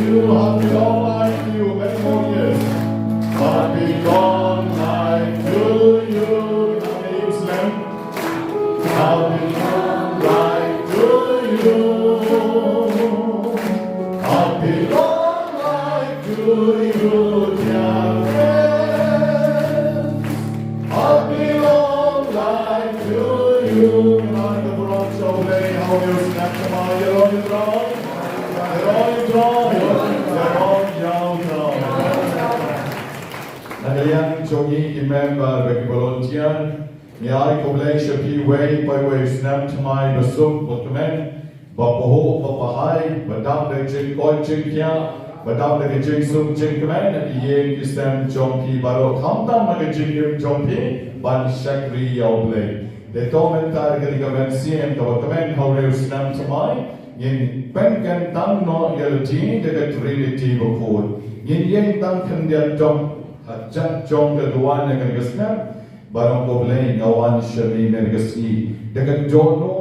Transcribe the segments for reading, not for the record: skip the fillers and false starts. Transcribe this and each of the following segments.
you, happy long life to you, many more years. Happy long life to you, happy Islam. Happy long life to you. Happy long life to you, dear friends. Happy long life to you. Like the Quran show, how you snap them out, you're on your throne. You're on your throne. You're on your throne. Nagayang jogi member bagi volunteer. Ni ai poblasia pi way by way snap to my besuk dokumen. Bapaho papahai badam de jing koi jing kya badam de jing sum jing kemen ye kisam jompi baro khamtam ma jing jompi ban shakri yauble. De tomentar gari gaven siem to dokumen how real snap to my yin pen kan tang no yelti de trinity bokod. Yin tang kan dia jom hajat jom ke duan kan snap barang poblei ngawan shami nergasi dekat jono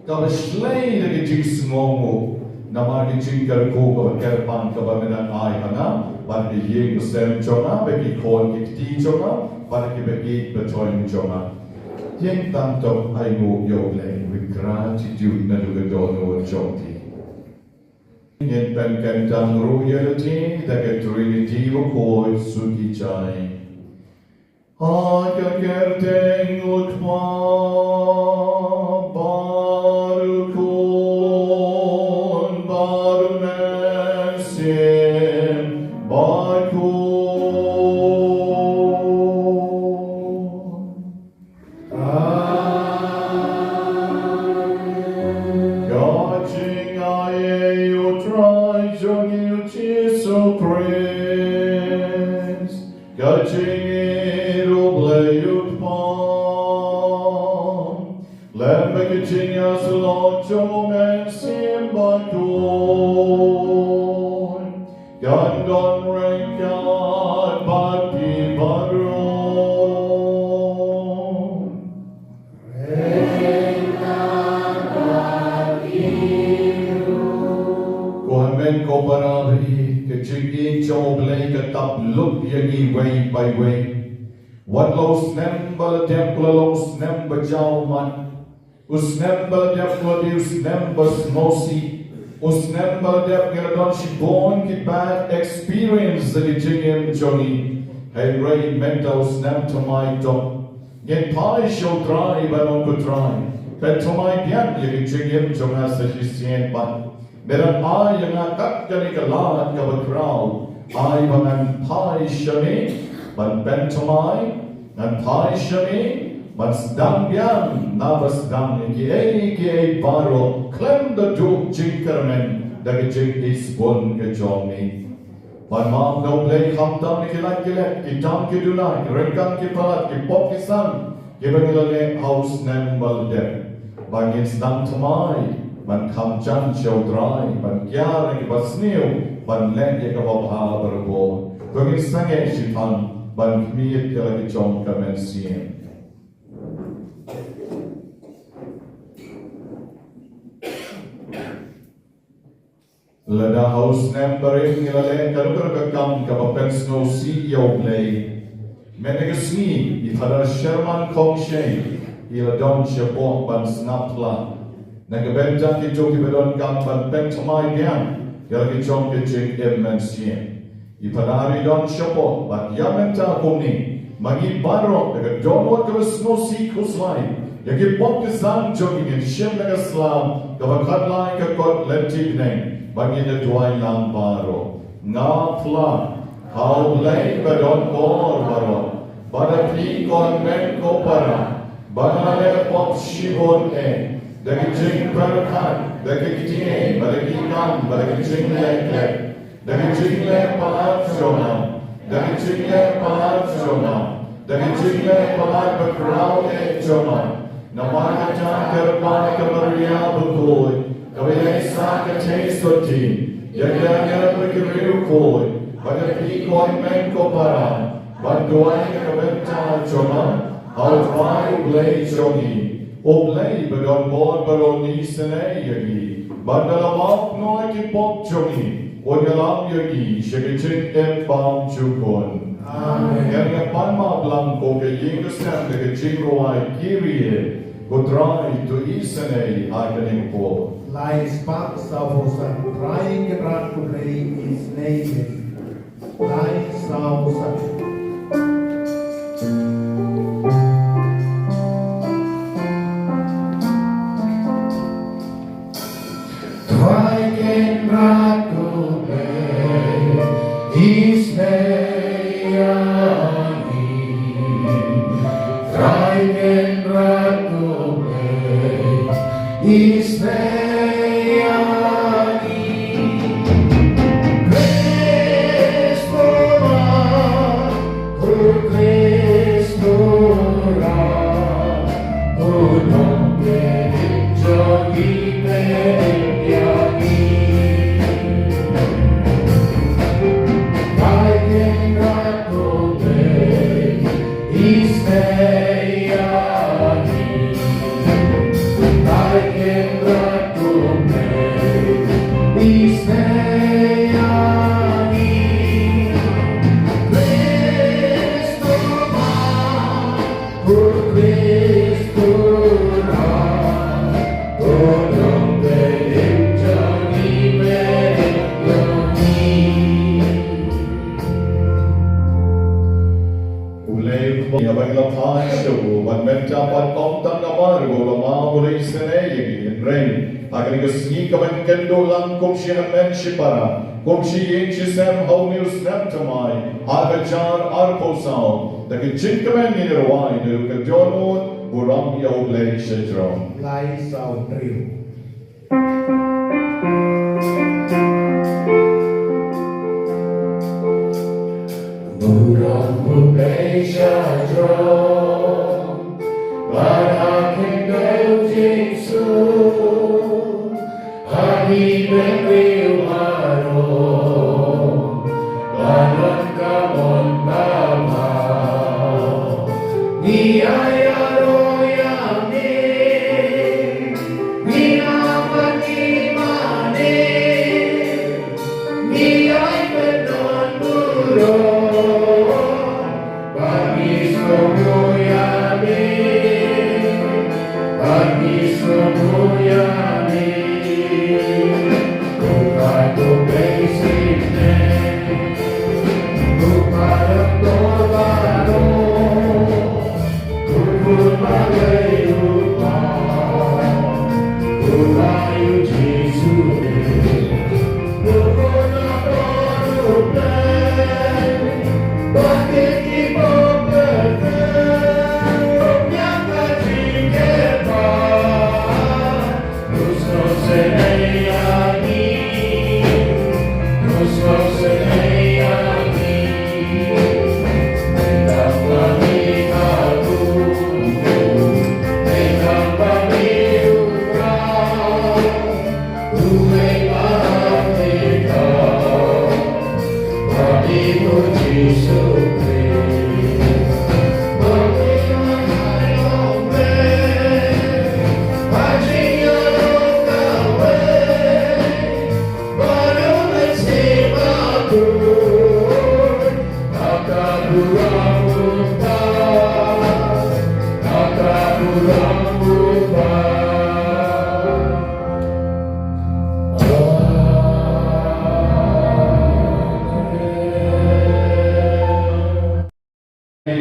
kalau selain dari jing semomo nama di jing kerko kerpan kebanyakan ai hana bagi ye kusem jona bagi kon kiti jona bagi bagi becoin jona yang tanto ai mo yoble with gratitude na duga dono joti yen pen kan tang royalty dekat trinity ko sugi chai Aga gerteng utma barukun barunesim bakun. Gajing aye utrai jongi utiso praise. Gajing Virginia Salonjo and Simbadon Gandon Rengan Bati Badron Rengan Bati Kuhamen ko barabi Kajigi Joble Katap look yagi way by way What los nemba templa los nemba jauman Usnemba deflodi usnemba smosi Usnemba defgaradon shibon ki bad experience the jingim joni Hey ray menta usnem to my dom Yen pai shall try but on could try But to my bian ye jingim jonga sa shisien ban Meran ai yang akat gani kalat kabakrao Ai bangan pai shami ban ben to my Nan pai shami But sedang biang, nabas sedang ki baro, klem the juk jingkermen, dari jing isbon ke jomi. But mam no play kamtam ni kilat, kitam ki dunai, rengkang ki palat, ki pop ki san, ki bangilale house nembal dem. Bangin sedang temai, ban kam jan show dry, ban kiara ki basniu, ban len ki kababha berbo. Bangin sange shitan, ban kmiit ki lagi jom kamen siem. Lada house numbering ilale kalukar kakam kapapen snow sea yo play. Menegasni ifadar Sherman Kongshay ila don shapok ban snapla. Nagabenta ki joki bedon kam ban pentamai diam yala ki jom ki jing immensien. Ifadari don shapok ban yamenta kumni magi barok daga don wat kaba snow sea kuslai. Yaki pop ki zang joki in shem nagaslam kabakat lai kakot lentig name. Bagi na duay lang baro nga pla how lay badon bor baro bada pi kon men ko para bada pop shibon dagi jing perkan dagi jing bada kan bada jing le dagi jing le palat zona dagi jing le palat zona dagi jing le palat background zona namanya kerban kemaria Bakhuid Kawai sa ka taste oti, yagya berkiriu koi, pada pi koi men ko para, bantuan ka benta choma, au vai blay chogi, o blay badon bor baroni sene yagi, bandala map no ki pop chogi, Oyalam yogi, shagachik em bam chukon. Amen. Yang panma blanco ke yingasam ke chingroai kirie, gotrai to isane haganing po. Lai spak sausan, trying the brand to play is name. Lai sausan. Trying brand to play is name. Trying brand to play is name. Kumshi Homius Neptamai, Agajar Arposal, the Kitchikaman in the wine, the Kajono, Buram Yoble Shedron. Lai Sao Trio. Buram Yoble Shedron, Barakin Go Jinsu, Hadi Ben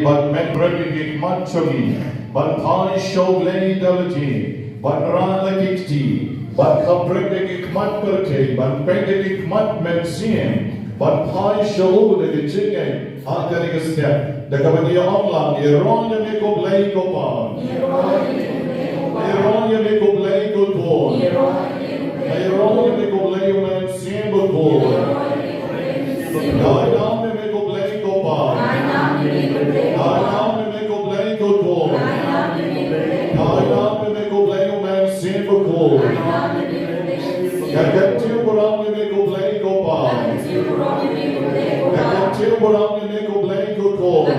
but men bringing matchogi, but Pai Shogleni Dalati, but Ralakikti, but Kabringik Matperke, but Pendik Mat Mensim, but Pai Show the Chicken, Hakaristia, the Kabadia Omlam, Ironia Miko Blake Opan, Ironia Miko Blake Opan, Ironia Miko Blake Man Simba Opan, Dynam Miko Blake Opan, Dynam Miko Blake Opan, Dynam Miko Blake Man Simba Opan, Yakatiu Buram Miko Blake Opan, Yakatiu Buram Miko Blake Opan,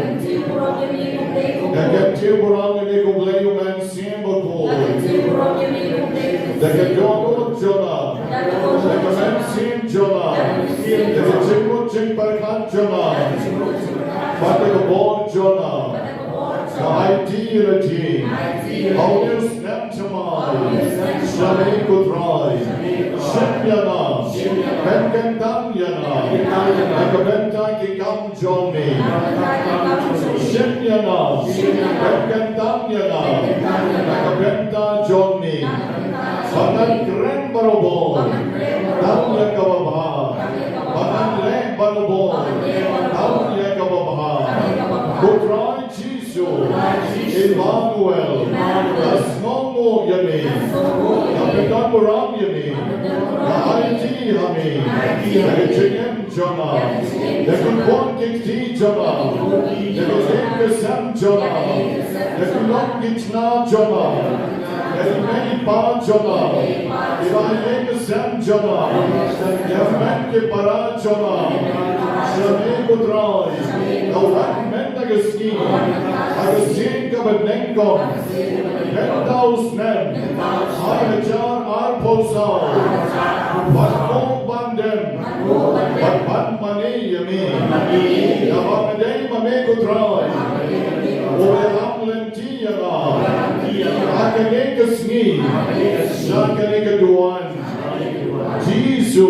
Yakatiu Buram Miko Blake Man Simba Opan, Yakatiu Jonah, Yakatiu Jonah, jing berkat jona. Pada kebor jona. Idea team. Audius Nemtamai. Shami Kutrai. Shimyana. Benkentanyana. Nakabenta Kikam Jomi. Shimyana. Benkentanyana. Nakabenta Jomi. Banan Kren Barobon. Tauya Kawabha. Banan Leng Barobon. Tauya Kawabha. Kutrai Jisu. Emmanuel. Asnomo Yami. Kapitan Buram Yami. Naiti Hami. Nagachigem Jona. Nagukon Kikti Jona. Nagazim Jona. Nagulong Gitna Jona. Nagimeni Pa Jona. Ibayeng Sem Jona. Yavmen Ke Para Jona. Shami Kutrai. Nawan Men Nagaski. Agasin Kabadengkom. Mentaus Nem. Agajar Arposau. Batmong Bandem. Batman Mani Yami. Navamadei Mame Kutrai. Oelam Lentiyana. Akaneka Sni. Shakaneka Duan. Jisu.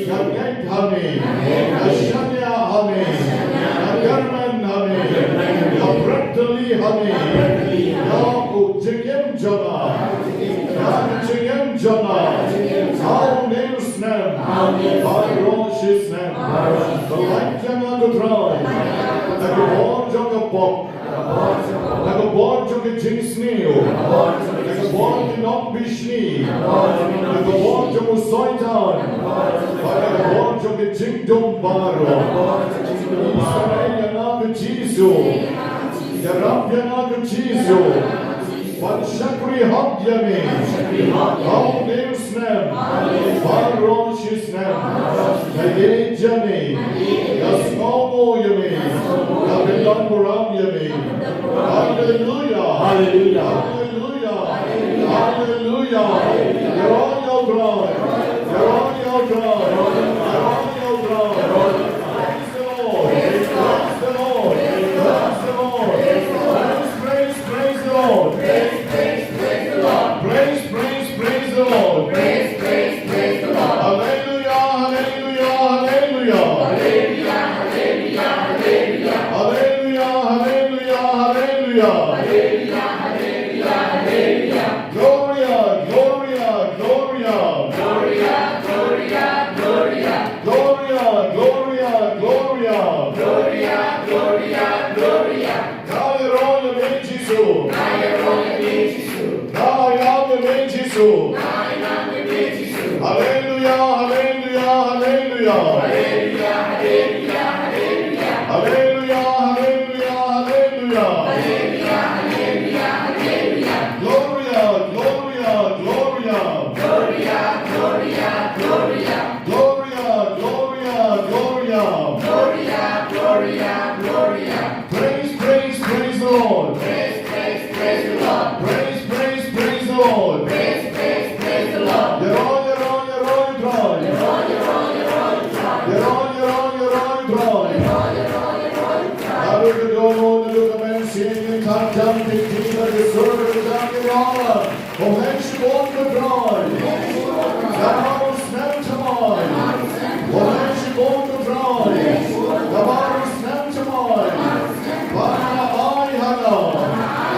Kaget Hami. Ashanya Hami. Agarman Hami. Abrantali Hami. Yaku Jigim Jana. Jigim Jana. How names nem. Barosh is nem. The light Jana Kutrai. Nagabor Jogapop. Nagabor Jogajinsneo. Nagabor Kinok Bishni. Nagabor Jomusoitan. Nagabor Jogajingdom Baro. Israel Yanaga Jisu. Yarab Yanaga Jisu. Shakri Hab Yami. How names nem. Barosh is nem. Nagay Jami. Yasnomo Yami. Kapitan Buram Yami. Hallelujah. Hallelujah. Hallelujah. Hallelujah. You're on your ground. You're on your ground. You're on your ground. Praise the Lord. Praise the Lord. Praise the Lord. Praise the Lord. Praise the Lord. Praise the Lord. Praise the Lord. Hallelujah. Hallelujah. Hallelujah. Hallelujah. Hallelujah. Hallelujah. Hallelujah. Gloria, Gloria, Gloria. Gloria, Gloria, Gloria. Gloria, Gloria, Gloria. Gloria, Gloria, Gloria. Nayeroya Mejisu. Nayeroya Mejisu. Nayeroya Mejisu. Nayeroya Mejisu. Hallelujah, Hallelujah, Hallelujah. Hallelujah, Hallelujah, Hallelujah. Hallelujah, Hallelujah, Hallelujah. Hallelujah, Hallelujah, Hallelujah. Gloria, Gloria, Gloria. Gloria, Gloria, Gloria. Gloria, Gloria, Gloria. Gloria, Gloria, Gloria. Praise, praise, praise the Lord. Praise, praise, praise the Lord. Praise, praise, praise the Lord. Praise, praise, praise the Lord. You're on, you're on, you're on, you're on. You're on, you're on, you're on, you're on. You're on, you're on, you're on, you're on. You're on, you're on, you're on, you're on. Now look at the Lord, look at men seeing in time, time, big team, like a servant of the honor. Oh, men should walk the bride. That hour snap to mine. Oh, men should walk the bride. The hour snap to mine. Hana, I, Hana.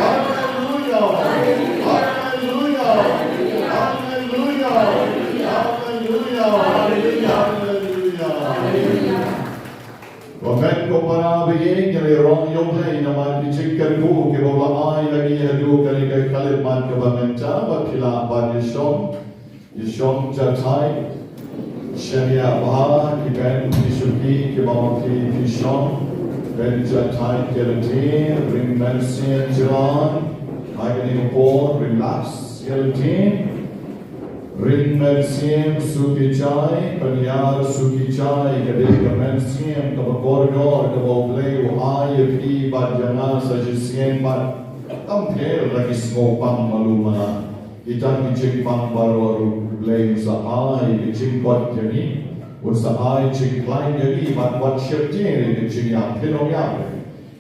Hallelujah. Hallelujah. Hallelujah. Hallelujah. Hallelujah. ومن كبرى بيك لرون يومين ما بيجكروا كبولا آي لقي هدوك لقي كلمة كبمنتا وكلا بعد يشوم جتاي شريعة بها كبن بيشوكي كبام في شوم بن جتاي كلتين رين مرسين جران هاي نقول ريلاكس كلتين Ring Mercium Sukicai, Panyar Sukicai, Kadeka Mercium, Kabakorgor, Kabopleu, Ayapi, Badjana, Sajisien, Bad, Ampere, Rakismo Pam Malumana, Itan Chik Pam Baru, Blame Sahai, Chik Potjani, und sa ai ching klein jadi wat syeptiere ke ching yang penom yang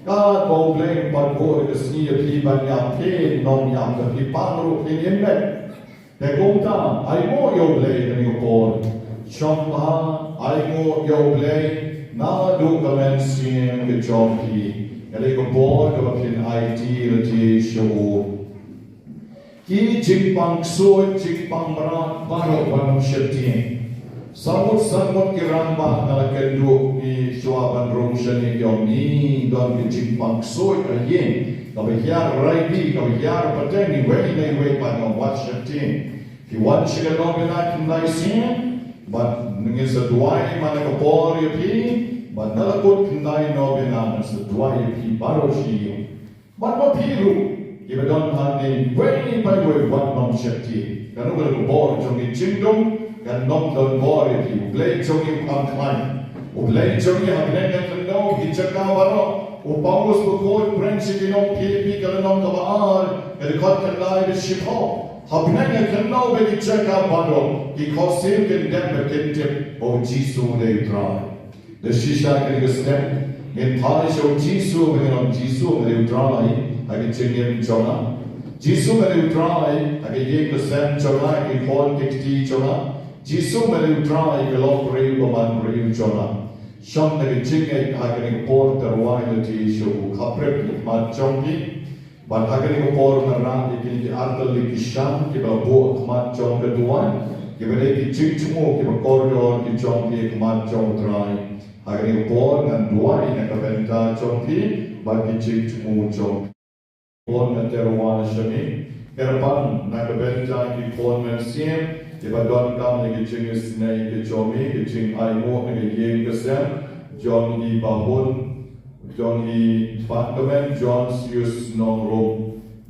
ka bau bleng pat ko ke sni pi ban yang pe nom yang ke pi pangru pi inmet te kongta ai mo yo bleng ni ko chom ha ai mo yo bleng na du kalen sien ke chom pi ele ko bo ko pin ai ti le ti show ki jingpang suot jingpang berat baru banam syaitan samut kiramba nalakan duk ni suaban rongshani yomi don ki jingpang suot ayen tapi hiar raibi tapi hiar pateng ni wei banam wat syaitan ki wan shiga no bina kimlai sien but ngis duai mana ko por pi but nalakot kimlai no bina nas duai pi baro shi but ma piru Iba don handi way by way one nom shakti. Kanu kalau bor jongi cindung kan nom don bor itu play jongi am klein. Play jongi am nengen kendo hijaka baro. Paulus Bakhuid prinsip nom pi kalau nom kabar kalau kau kendai di shitom. Hab nengen kendo bagi hijaka baro. Kau sil kendem berkentip o Jisu le try. The shisha kan gestem. In Thailand o Jisu dengan Jisu le try. Agi cingin jona, Jisu menutrai agi ye kesem jona agi kon kikti jona, Jisu menutrai gelok rei baman rei jona. Sham agi cingin agi por terwai leti show kaprep mat jompi, but agi por merang agi artel liki sham kiba bo mat jom keduan, kiba leki cingcungu kiba koridor ki jompi mat jom trai, agi por ngan duai nak bynta jompi bagi cingcungu jom. Pon terwana shami kerpan na bynta ki pon men siem ki badon kam ni ching snai ki chomi ki ching ai mo ni ye kesem John di bahun John di patdomen John sius nong ro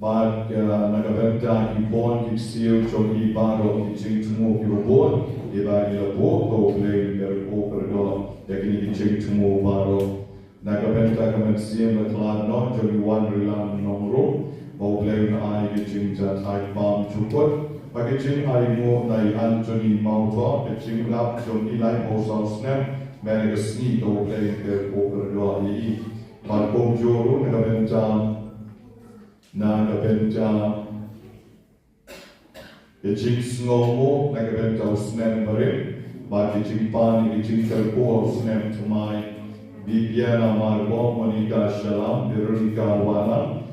bad na bynta ki pon ki siu chomi baro ki ching tumu ki robon ki ba ki bo ko play ker ko perdo yakini ki ching tumu baro Nagabenta kamen siem la klan no jogi wan rilam nomro bo blame ai geching ja thai pam chupot pageching ai mo nai Anthony Mauto geching lap jogi lai mo sau snap managa sni do blame ke over do ai pan kom joru nagabenta geching sngomo nagabenta snap bare ba geching pan geching ko snap to my Bibiana Marbo, Monica Shalam, Veronica Wana,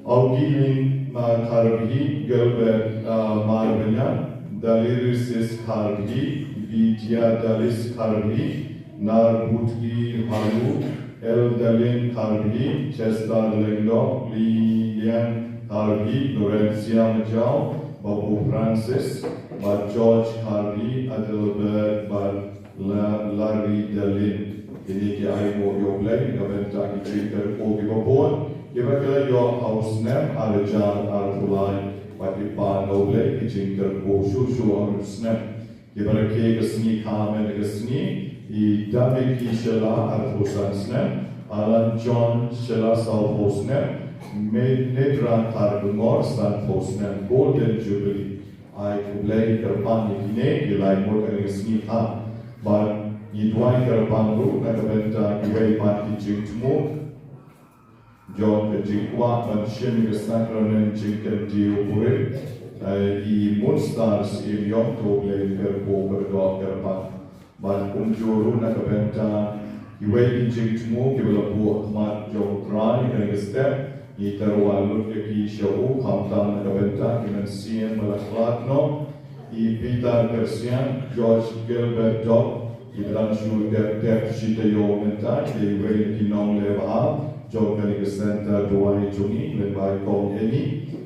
Augilin Karbi, Gilbert Marvina, Daliris Karbi, Vidya Dalis Karbi, Narbutki Haru, Eldalin Karbi, Chester Lengdo, Lilian Karbi, Lorencia Majau, Babu Francis, George Karbi, Adelbert, Larry Dalin. Ini ki ai mo yo blai ga bynta ki trigger ko ki babon ki ba kala yo house snap ala jan ala tulai but ki pa no blai ki trigger ko shu ar snap ki ba ke ga sni khamen ga sni I dame ki shela ala tusan snap ala John shela sau po snap me nedra kar gor stan po snap golden jubilee ai ku blai ka pan ni ne ki lai mo ga sni ha but Idwai kerpangru na bynta kiwei mati jingtmu John ke jingwa ban shin ke sakranen jingken dio pure I monsters in yom to blame kerpo berdo kerpan ban kumjuru na bynta kiwei jingtmu kiwela bu mat jom try ke step I terwalut ke ki show kamtan na bynta kimen sien malaklatno I Peter Persian George Gilbert Dog Ilan shul dep shita yo menta de way ki nong le ba jo kani ke center duai jungi le bai kong eni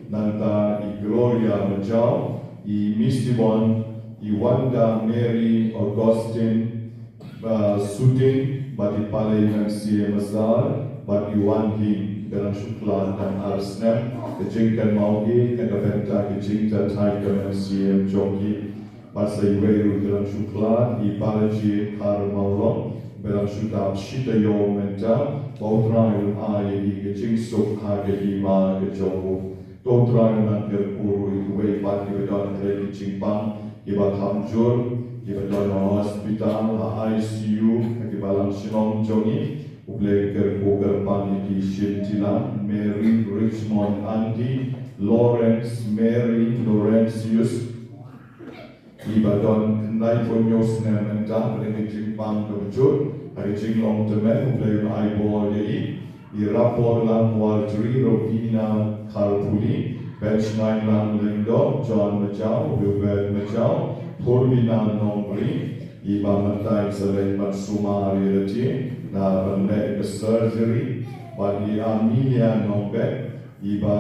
nanta I Gloria Majau I Mistibon I Wanda Mary Augustine Sudin badi pale nan sie mazar badi wan him dalam shuklan dan arsnam ke jingkan maugi ke benta ke jingta thai ke sie jongi Basa iweru dalam shuklan I balaji har maulon dalam shukab shita yo menta bautrayon ai I geching suk ha ge ma ge jogo bautrayon nan ke puru I wei pat ke dan ke geching pang I ba tham jur kiba don hospital ha ICU kiba lang sinong jongi ublay ker pani ki Shintila Mary Richmond Andy Lawrence Mary Laurentius kiba don nai ponyos na menta ring jing pang kebjut hari jing long temen ublay ai bol ye i rapor lang Walteri Rovina Karpuli Bench 9 lang Lindo John Majau Wilbert Majau Purvina Nombri iba matay sa lay matsumari rati na medical surgery bagi Amelia Nombe iba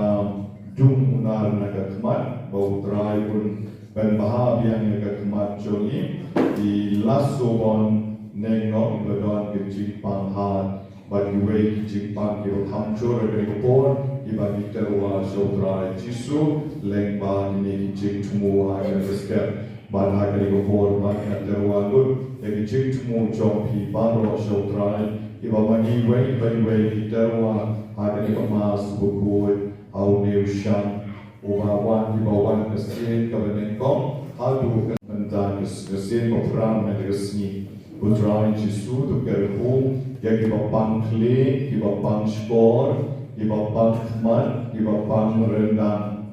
dung unar nakakmat bau try pun penbahagian nakakmat jongi di lasobon nengok ibadon kecil panghat bagi wei kecil pang kiro hamcur dari kupon iba diterwa sodra jisu lengba ini kecil tumu agar setiap Banha kali kupon banyak terwalut lagi cik temu jompi baro sodra iba mani wei diterwa agar iba Mass Bakhuid au neushan ubawan iba wan kesin kabenengkong hadu kentang kesin operam menegasni Utrain Jisu tu kerhu yang iba pang kli iba pang skor iba pang khmat iba pang rendang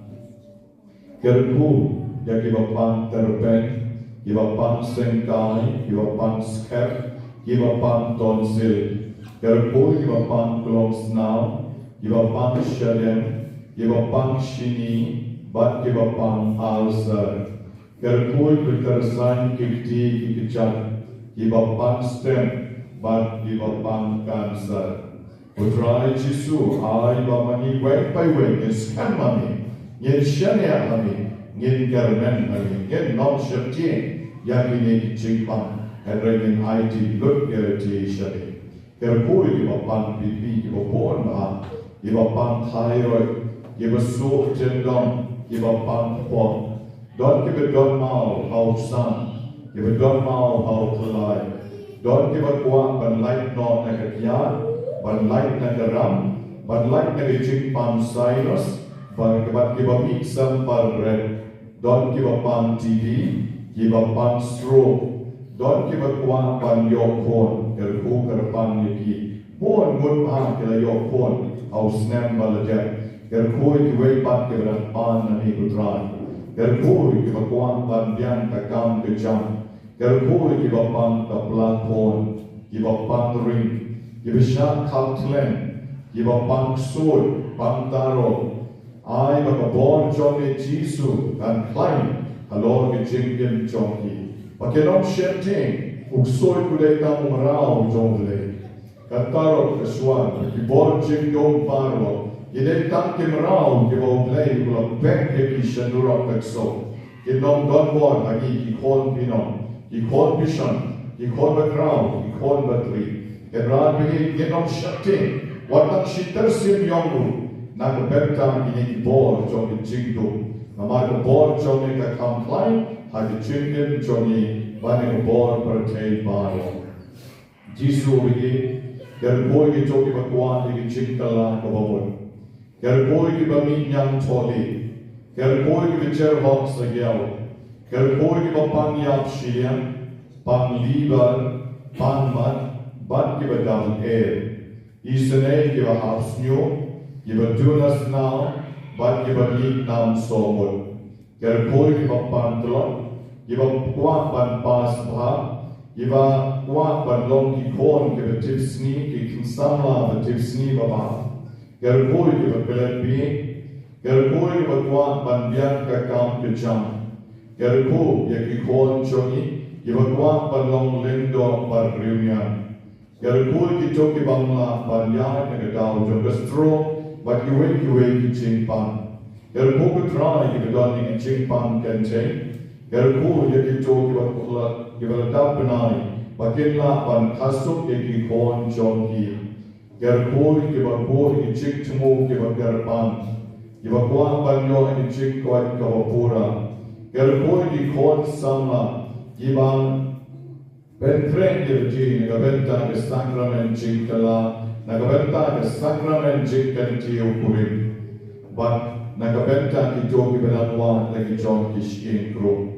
kerhu yang iba pang terpen iba pang sengkai iba pang skep iba pang tonsil kerhu iba pang klong snau iba pang shalem iba pang shini bat iba pang ulcer kerhu bertersain kikti kikicak iba pang stem bat iba pang cancer Putra Jisu ai iba mani wek by wek ngin skan mami ngin shania mami ngin garmen mami ngin nom shakti yang ini kicipang henry IT lut gerti shari kerpui iba pang pipi iba pon bah iba pang thyroid iba su tendon iba pang pon don kiba don mau hau san iba don mau hau kelai don kiba kuang ban light non nagakian ban light nagaram ban light nagachipang sinus ban kiba mixam par red don kiba pang TB kiba pang stroke don kiba kuang ban yokon kerku kerpang yaki pon mun pang kila yokon au snam balajet kerku kiway pat kiba pan nani kutrai kerku kiba kuang ban biang kakam kejam kerku kiba pang kaplan pon kiba pang ring kiba syak kaptlen kiba pang sud pang taro ai baka bon jome Jisu kan klaim Halor ke jingin jongki. Pakenom shenting uksoy kudai tamu rao jongle. Kataro keswan ki bon jingdom paro. Yedei tam kim rao ki bo play kula pek ki shandura pekso. Ki nom don bon hagi ki kon pinom. Ki kon pishan. Ki kon bakrao. Ki kon batri. Keran bagi ki nom shenting. Watak shitar sim yongu. Nakapenta ini ki bon jongki jingdom. Namanya bor jongi ka complain hadi chingin jongi bani bor pertei baro Jisu bigi gerboy ki jogi bakwan ki chingkala ka babon gerboy ki bami nyang toli gerboy ki cher hok sa gyao gerboy ki bapang yap shian pang libar pang mat bat ki badam isene ki ba hapsnyo ki badunas now bat kiba lik nam somot kerpoi kiba pantlon kiba kuak ban pas bha kiba kuak ban long ki kon kiba tipsni ki kinsamla ba tipsni baba kerpoi kiba pelepi kerpoi kiba kuak ban biak ka kam ke jam kerpo ya ki kon choni kiba kuak ban long lindo bar reunion kerpoi ki toki bangla ban ya ne daw jong gastro but you wait ki pang. Kerku putra ki bedani ki pang kente. Kerku ye ki to ki balata penai. Bakinla pan khasuk ye ki kon jongi. Kerku ki bapo ki ching temu ki bagarpan. Ki bakwa banyo ki ching kwat ka bapura. Kerku ki kon samla ki bang Benfreng ye ji ni benta ke sacrament chingkala Nagabenta ke sacrament jikkan tiyo kurim. But nagabenta ki jogi benanwa lagi jong kishkin kro.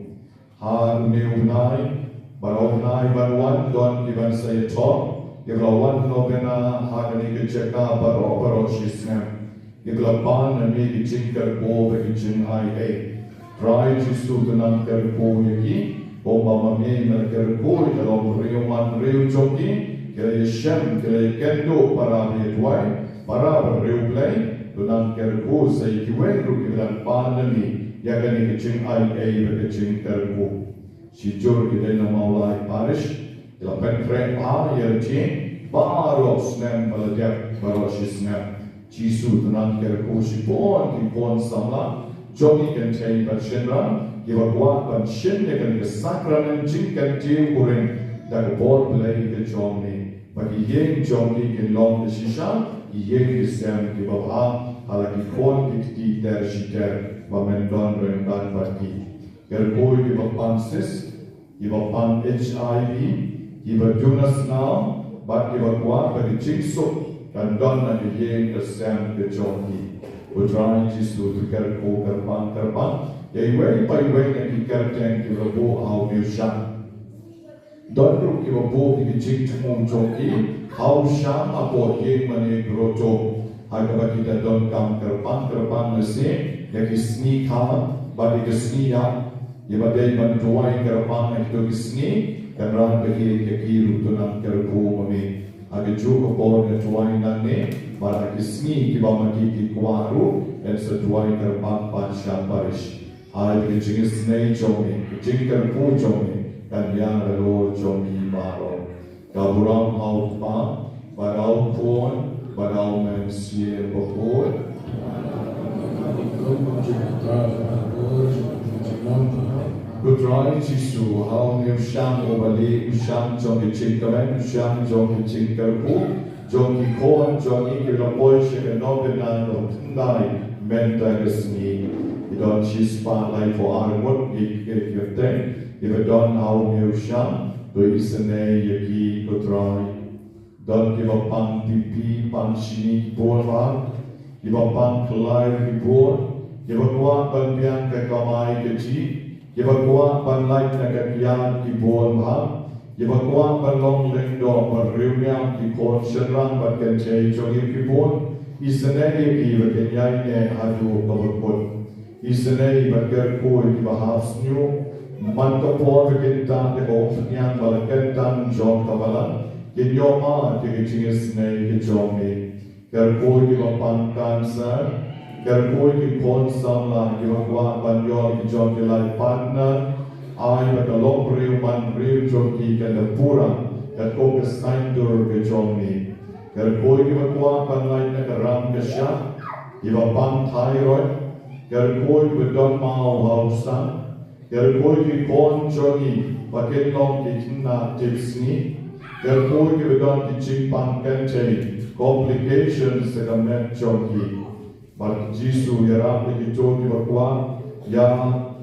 Ha uniunay Baronai baruan don kiban saya top, kiblawan novena hagani keceka baro shisnem, kiblapan nami kicingkar po bekicing ai. Try Jisu tenang kerpo yaki, Oma mami na kerpo kalau rio man rio joki, kira yeshem kira kendo para betuai, para rio play, tenang kerpo saya kiwen rukiran pandemi, yakani kicing ai bekicing kerpo. Sijur kita nama ulai parish, ila pentre pa yerji, baru snem baladiak baru shisnem. Jisu tenang kerpo sipon kipon samla. Jogi kan cai bersendra, kita buat bersendra kan kesakramen jingkan jiu kuring dan bor belai ke jogi. Bagi yang jogi kan long desisa, yang disem kita bawa halaki kon kita tersiker, bamendon rentan bagi. Kerboy kita pansis, kita pan HIV, kita Jonas now, bagi kita buat bagi jingsuk dan don nak yang disem ke jogi. Putra Jisu tukar ko karpan, yai wei pai wei yang dikerjeng kita bo au miushan. Don ru kita bo di jing cemung joki, au sham apo yang mani groto. Agak kita don kam karpan nasi, yang kisni kama, bagi kisni ya, yang badai bantuai karpan yang itu kisni, dan ran bagi kiru tunang kerbu mami. Agak juga bon tuai nane. Para kisni kiba mati ki kuaru dan setuai terbang pansyam parish. Hai kicing snei jomi, kicing kerpu jomi, dan yang lalu jomi baro. Kaburam out pa, barau pun, barau mensie bohor. Kutrai Jisu, hau ni usham obali, usham jomi cingkamen, usham jomi cingkerpu. Jogi kon, jogi kita boleh novena tendai mental resmi. Idon chispa lai for armut ikirten. Iba don hau miushan, do isene yaki kutrai. Don kiba pang tipi, pang sini bolva. Kiba pang kelai ribur. Kiba kuat banbiang kekamai keji. Kiba kuat ban lai nagakian kibolva. Iba kuat balong lendo berriunya di kon serang bagian cai jogi kibon isenai ki bagian ne adu kabut isenai bagian koi di bahas new mantapor bagian tan de ofnyang balakan tan jom kabalan kinyoma di kicingis ne kijomi kerkoi di bapang kanser kerkoi di kon samla iba kuat banjol kijom kilai partner ai bakalong riu man riu joki kada pura kad ko kesaindur ke jomi kad koi ki bakwa panlai na karam kesha iba pang thyroid kad koi ki don mau hausan kad koi ki kon jogi bakin long ki kina tipsni kad koi ki don ki chimpang kente complications se kamet joki bal Jisu yaram ki jogi bakwa ya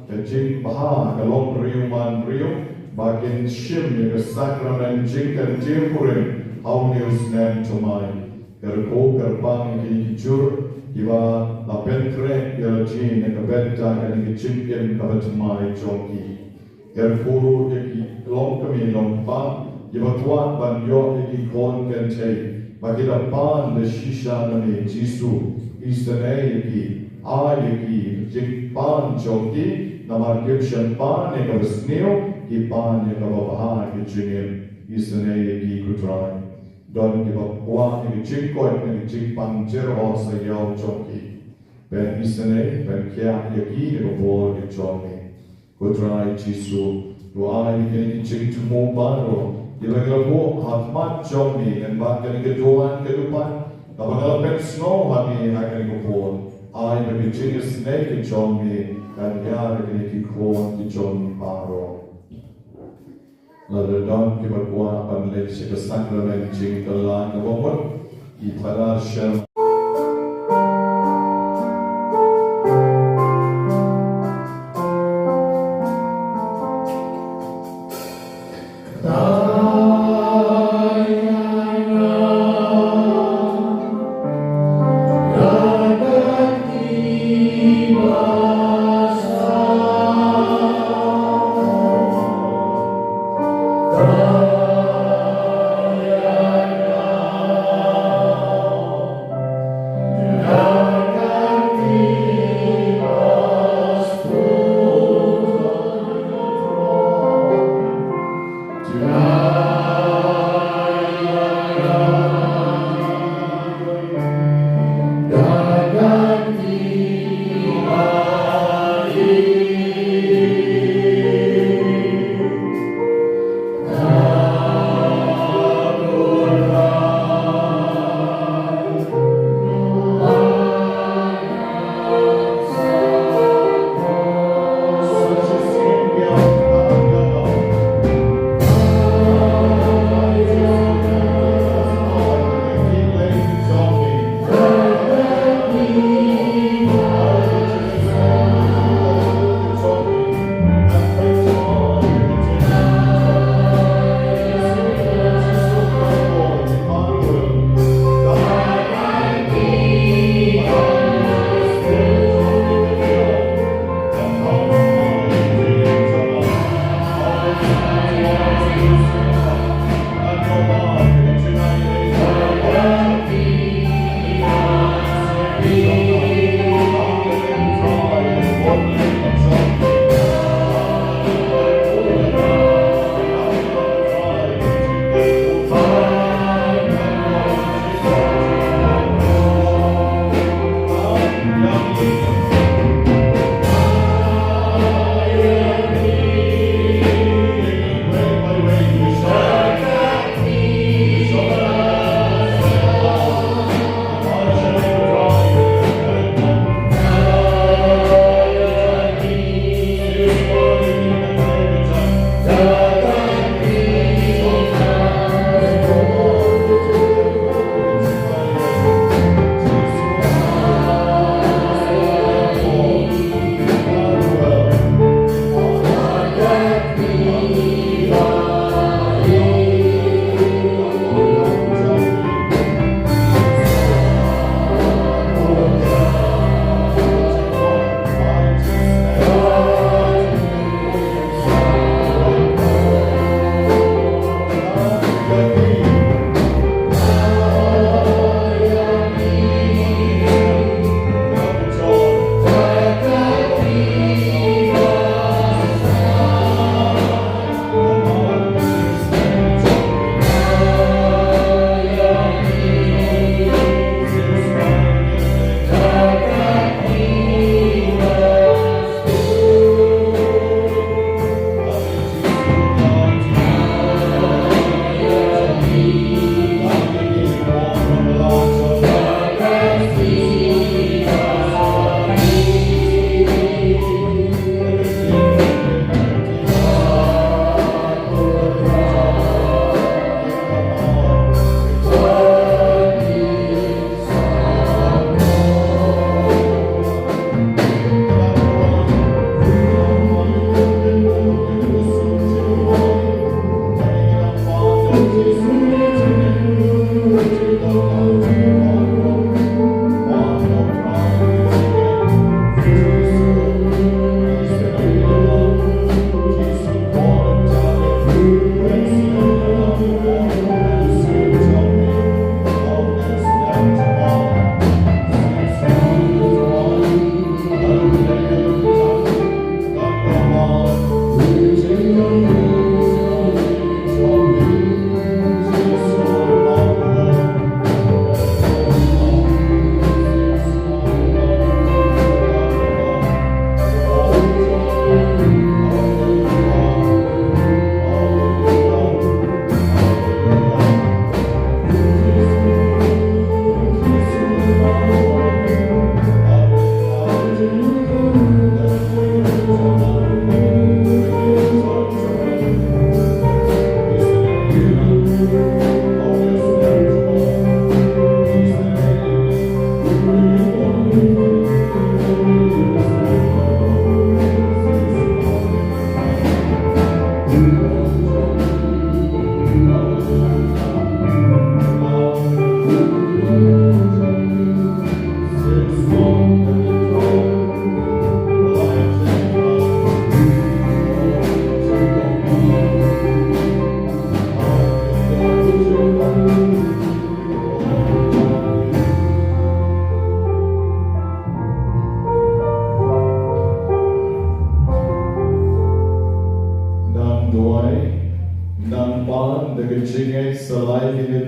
Jing baha kalong riu man riu bagian shim yang sakramen jingkan timpurin hau news nem tumai kerko kerpang yang jur iba lapentre yang jin yang benta yang jingkan kabatumai joki kerko yang long kami long pa iba tuan ban yo yang kon kente bagi depan de shisha nami Jisu istanai yang jing pan joki Namar Gibson pan yang kabesneo, pan yang kababahan kecingin, isane yang kutrai. Don kibapwa yang kicingkot yang kicingpan jerho sayau joki. Ben isane ben kia yaki yang kabor kijomi. Kutrai Jisu, doa yang kicing cemu baru. Dilaglabu hatmat jomi yang bahkan kedoan kedupan. Kapag ben snow hami akan kabor. Ay bagicing isane kijomi. Dan ya ini kikon kijon paro. Lalu don kiberkuah panlek sekesakramen jingkalan kebomot ipalar syam.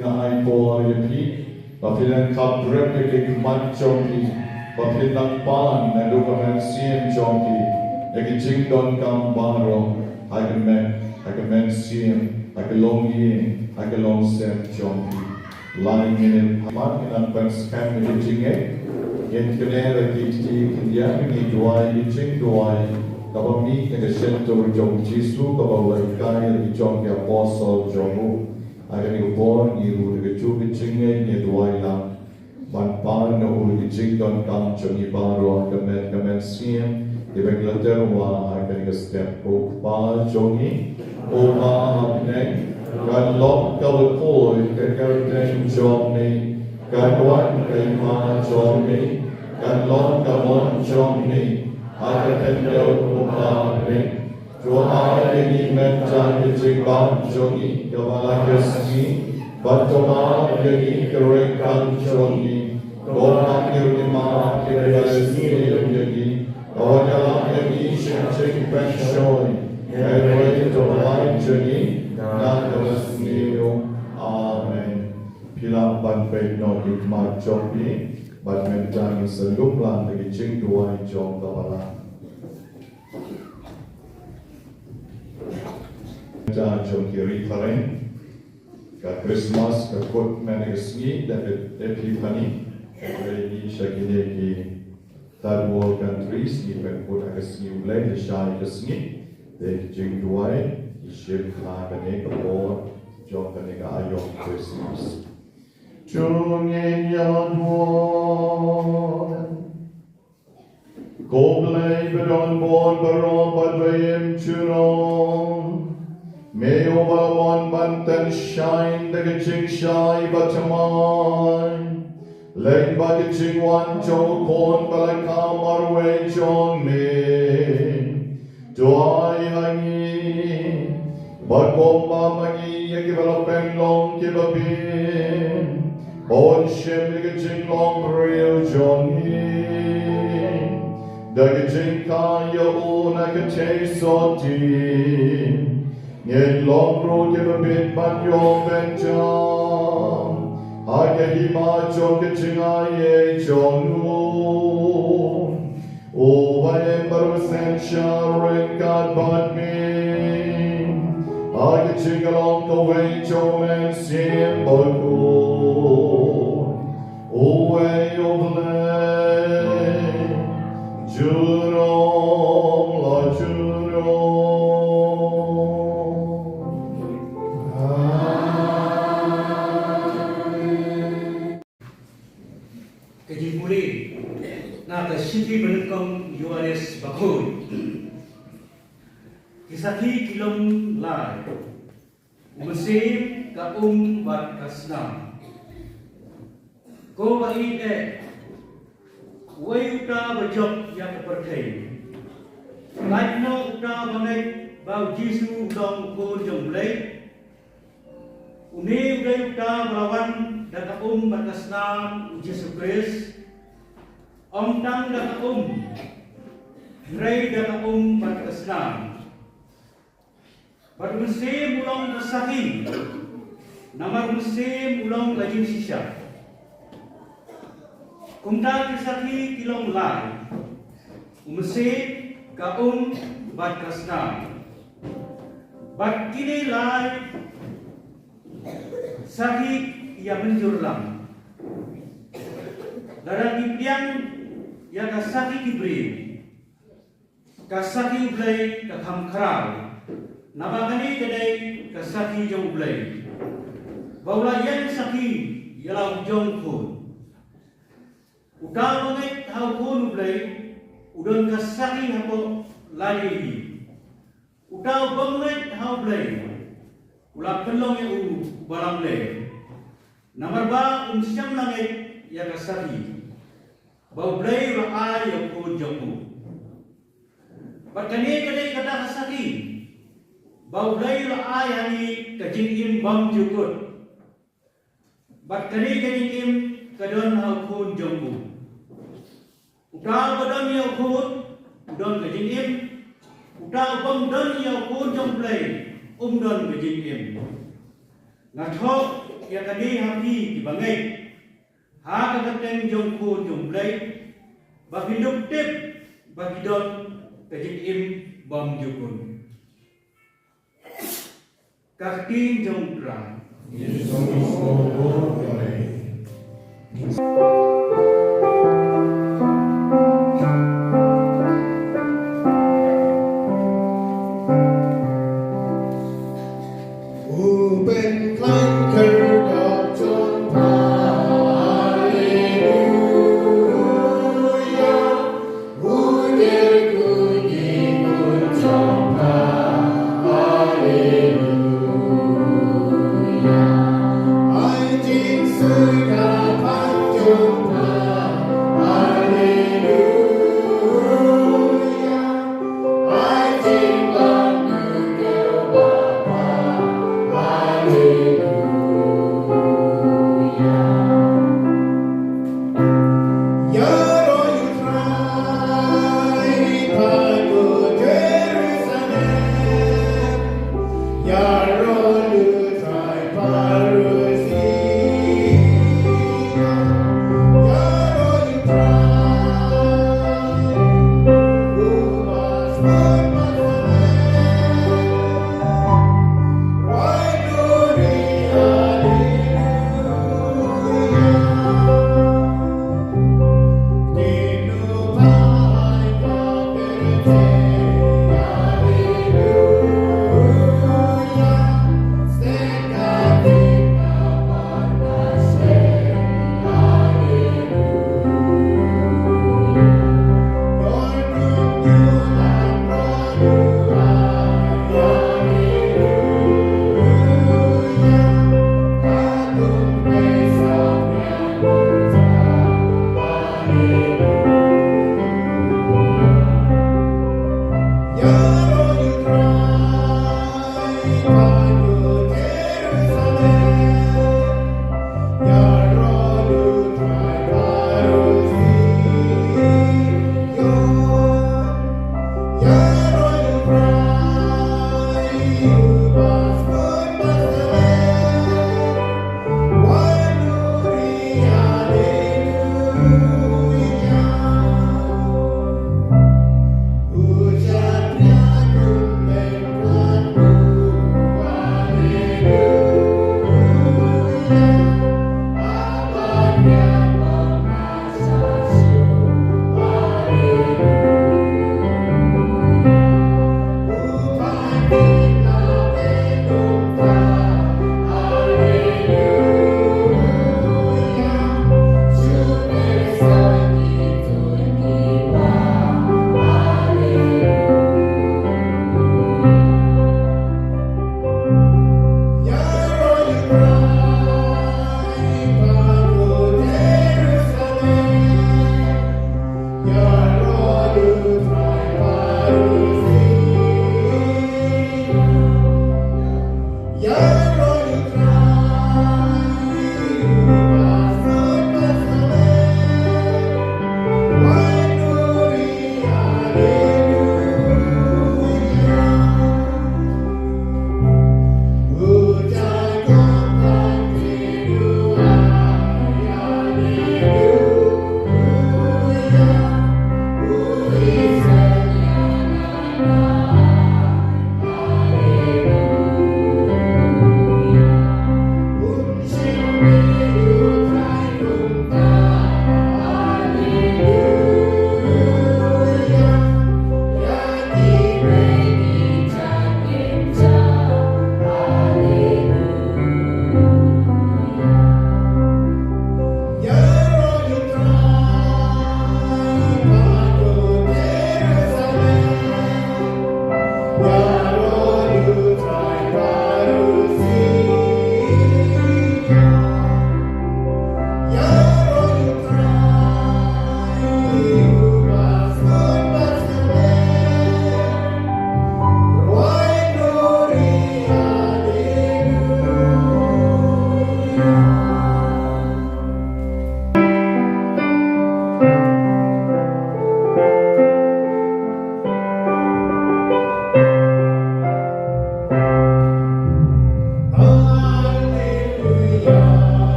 ngai po ai pi ba pilan kap rep ke mat chompi ba pilan pan na do ka men siem chompi e jing don kam baro I can men siem I can long yin I can long sem chompi lying in mat in an pan scam ni jing yen kenera kiti kindia ni duai ni jing duai kaba mi ke sento jong jisu kaba wai kai ni jong ke apostle jomu akan ni born ni ru ke chu ke chinge ni duai la ban pan no ru ke jing don kam choni baro kamen siem di benglater wa akan ke step ko pa jongi o ma apne kan lok kal ko ke garden jomi kan wan ke ma jomi kan lok kamon jomi akan ko pa ne Joa ini menjadi jengkang jongi kepala kesini, batoma jadi kerekan jongi, orang kirima kesini jadi, orang ini sejeng pensiun, mereka terlalu jadi, nak resmi amen. Pila ban peno hikmat jongi, ban menjadi selumlah lagi jeng dua jong kepala. Jangan jom kiri karen, kat Christmas, kat kot mana kesini dan Epiphany, ini syakini ki third world countries, ni kat kot kesini ulai, syai kesini, dek jeng duai, iship kane kapor, jom kane ayom Christmas. Jungin yadwan, goblay bedon bon baron badwayim churon. May overone bantan shine the ching shy batamai. Leg by ching one jo corn balakam our way John me. Do I hangi? But bomba magi yagivala pen long kiba bin. Bon shim the ching long real John he. The ching ka yo una ka chase so deep. Yen long road give a bit but your benjam. I get him a joke at Chingaye John. Oh, I am but a sanctuary God but me. I get ching along the way, Joe and Sim Bakhuid. Oh, way of land. Jurom, la Jurom. The city Mass Bakhuid. Kisaki kilom lai. Umasim ka bat kasnam. Ko ba ide. Way uta bajok yang perkai. Laino uta bangai bau Jisu dong ko jong blai. Uni uday uta melawan dan bat kasnam Yesus Kristus. Om tang da Ray da bat kasnam. Bat musim ulong kasaki. Namar musim ulong lajin sisa. Kumta kisaki kilong lai. Musim ka bat kasnam. Bat kini lai saki ia menjurlam. Darang kipiang ya kasaki kibri, kasaki ublay kakam kral, nabagani kadai kasaki jong ublay, baula yan saki yalau jong kun, utal banget hau kun ublay, udon kasaki hapo lali, utal banget hau ublay, ulap kelong ya balam lay, namar ba siam langit ya kasaki. Bau blay wa ay ko jamu. Bakani kadai kata kasaki. Bau blay wa ay hani kajingim bam jukut. Bakani kajingim kadon hau kun jamu. Uta badon ya kun udon kajingim. Uta bam don ya kun jam blay don kajingim. Ngathok yang kini hati dibangai. Hak keteng jong kun jong play. Bagi hidup tip bagi dot kejik im bom jukun. Kaktin jong terang. I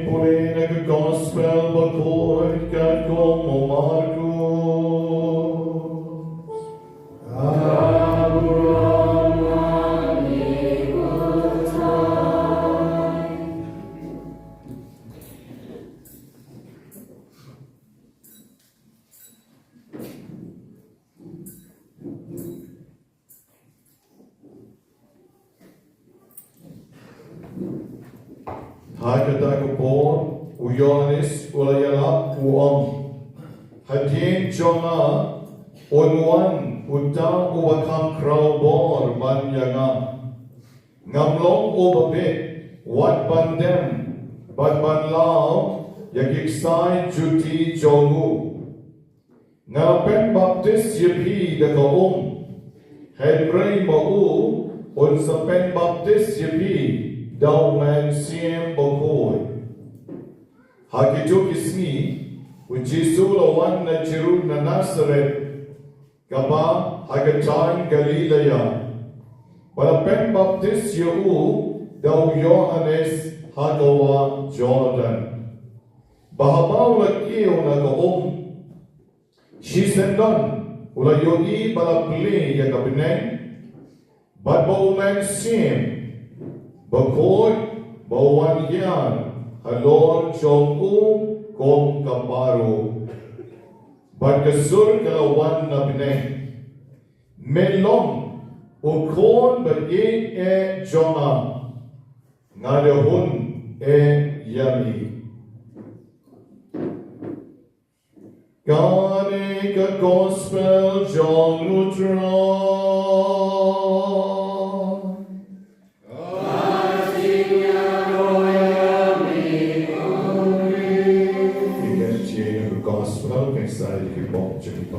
pulin ang gospel Bakhuid kat como Marcos. Hagkatagpon, Uyonis, Ulayala, Uom. Hadien Jonah, Unwan, Uta, Uwakam Kraubor, Banyanga. Ngamlong Ubabit, Wat Bandem, Badbanlao, Yakiksai, Juti, Jongu. Ngapen Baptist Yepi, Dakaum. Henry Mau, Unsapen Baptist Yepi, Daw man Mass Bakhuid. Hakijuk ismi, Ujisu lawan na Jeru na Nazareth, Kaba Hagatan Galilea. Walapen Baptist Yau, Daw Yohanes Hagawa Jordan. Bahabaw lakiyo na kaum, Shisendon, Ulayoi balapli ya kabineng, Badbaw man Bakhuid, Bawan Yan, Halor Chong Kong Kaparo. Badkasur Kalawan na Bineng. Melong, Ukon Bagi Jonah, Ngadahun Yami. Gane ka gospel John Lutron. Gospel, quem sabe que bom de kiba.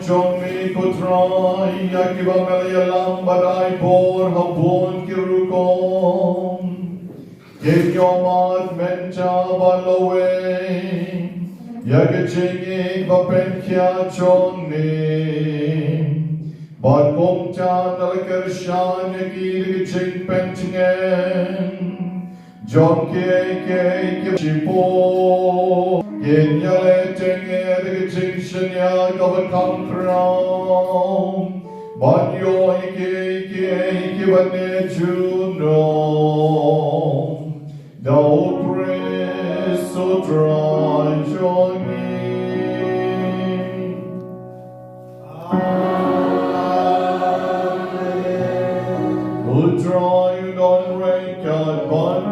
jong mi putrai ya kiba melayalam badai por habun kirukom Kinyomat mencha balowe ya gechingi bapenkia jong mi Bakom cha nalakarshan yagi geching pentingen Jom ke chipo Yin yale tenge the geching ya gava kampram Banyo ke vane juno Dao praise so dry jogi Draw you don't rank out but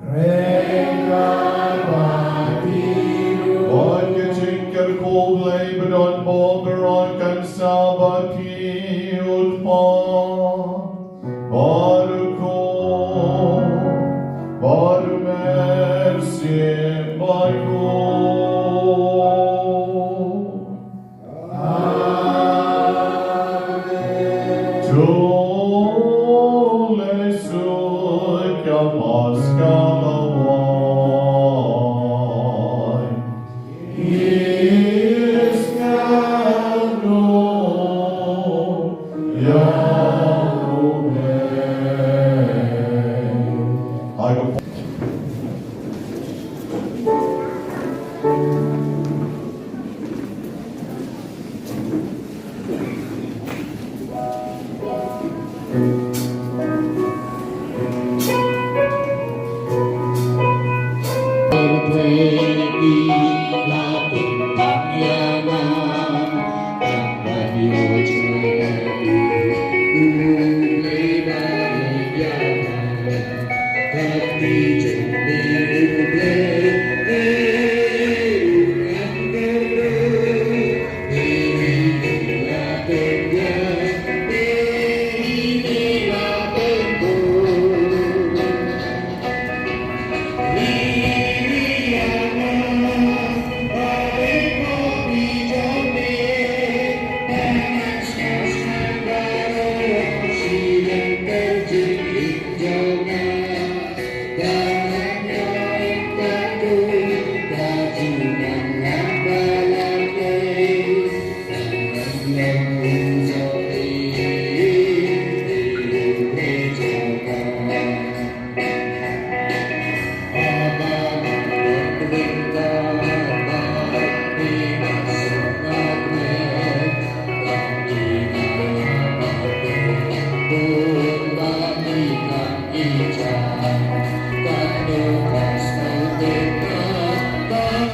Rank out but But you think you're cold labor don't bother on can sabati utma Baruko Baru mercy Baruko Hãy subscribe cho kênh Ghiền Mì Gõ để không bỏ lỡ